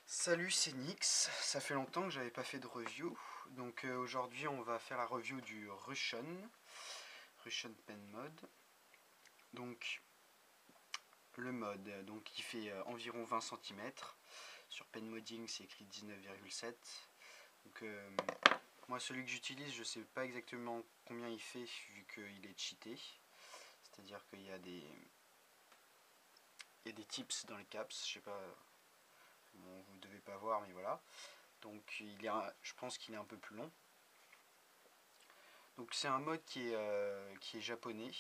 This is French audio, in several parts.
Salut, c'est Nix. Ça fait longtemps que j'avais pas fait de review. Donc aujourd'hui on va faire la review du Russian Pen Mod. Donc le mod, donc il fait environ 20 cm. Sur Penmodding c'est écrit 19,7. Donc moi celui que j'utilise, je sais pas exactement combien il fait vu qu'il est cheaté. C'est-à-dire qu'il y a des tips dans les caps, je sais pas. Bon, vous ne devez pas voir, mais voilà. Donc je pense qu'il est un peu plus long. Donc c'est un mode qui est japonais.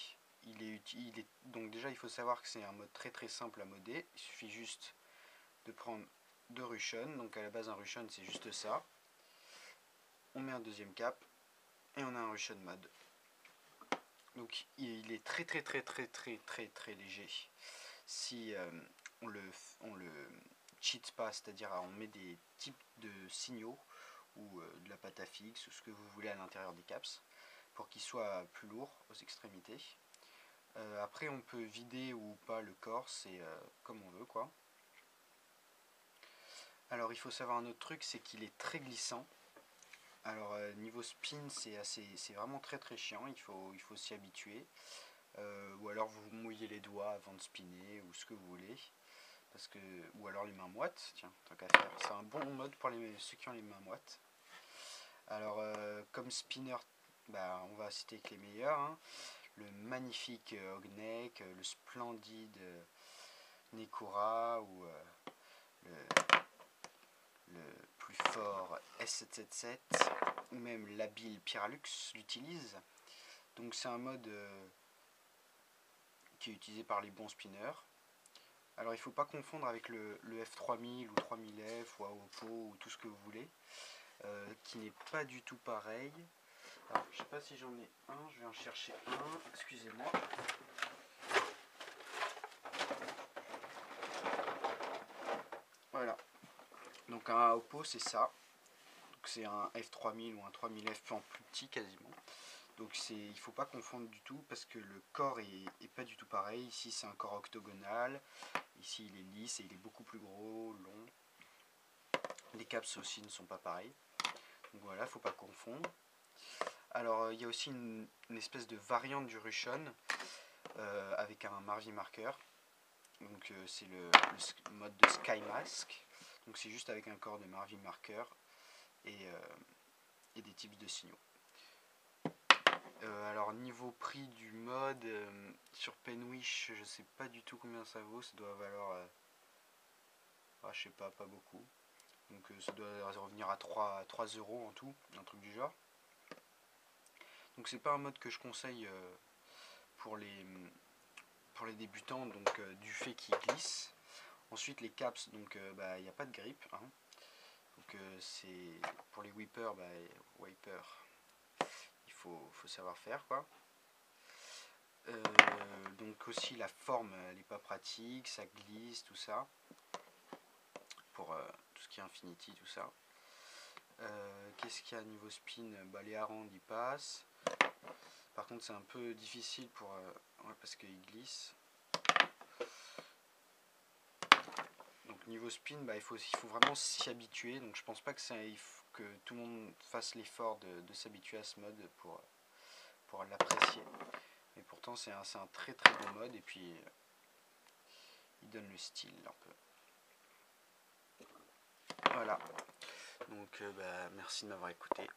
Donc déjà il faut savoir que c'est un mode très très simple à modder. Il suffit juste de prendre deux Russian. Donc à la base un Russian c'est juste ça. On met un deuxième cap et on a un Russian mode. Donc il est très très très très très très très léger. Si on le cheat pas, c'est-à-dire on met des types de signaux ou de la pâte à fixe ou ce que vous voulez à l'intérieur des caps pour qu'il soit plus lourd aux extrémités. Après on peut vider ou pas le corps, c'est comme on veut quoi. Alors il faut savoir un autre truc, c'est qu'il est très glissant. Alors niveau spin c'est vraiment très très chiant, il faut s'y habituer. Ou alors vous mouillez les doigts avant de spinner ou ce que vous voulez. Ou alors les mains moites, tiens, tant qu'à faire. C'est un bon mode pour ceux qui ont les mains moites. Alors comme spinner, on va citer que les meilleurs. Hein. Le magnifique Ognek, le splendide Nekura ou le plus fort S777 ou même l'habile Pyralux l'utilise. Donc c'est un mode qui est utilisé par les bons spinners. Alors il ne faut pas confondre avec le F3000 ou 3000F ou Aopo ou tout ce que vous voulez, qui n'est pas du tout pareil. Alors, je ne sais pas si j'en ai un, je vais en chercher un, excusez-moi. Voilà. Donc un Aopo c'est ça. C'est un F3000 ou un 3000F en plus petit quasiment. Donc il ne faut pas confondre du tout parce que le corps est pas du tout pareil. Ici c'est un corps octogonal, ici il est lisse et il est beaucoup plus gros, long. Les caps aussi ne sont pas pareils. Donc voilà, il ne faut pas confondre. Alors il y a aussi une espèce de variante du Russian avec un Marvin Marker. Donc c'est le mode de Sky Mask. Donc c'est juste avec un corps de Marvin Marker et des types de signaux. Alors niveau prix du mode sur Penwish, je sais pas du tout combien ça vaut, ça doit valoir je sais pas beaucoup. Donc ça doit revenir à 3 € en tout, un truc du genre. Donc c'est pas un mode que je conseille pour les débutants, donc du fait qu'il glisse. Ensuite les caps, donc il n'y a pas de grip. Hein. Donc c'est pour les whippers, il faut savoir faire quoi. Donc aussi la forme elle n'est pas pratique, ça glisse, tout ça. Pour tout ce qui est Infinity, tout ça. Qu'est-ce qu'il y a niveau spin? Les harangues y passent. Par contre c'est un peu difficile parce qu'il glisse. Donc niveau spin, il faut vraiment s'y habituer. Donc je pense pas que tout le monde fasse l'effort de s'habituer à ce mode pour l'apprécier. Mais pourtant c'est un très très bon mode et puis il donne le style un peu. Voilà. Donc merci de m'avoir écouté.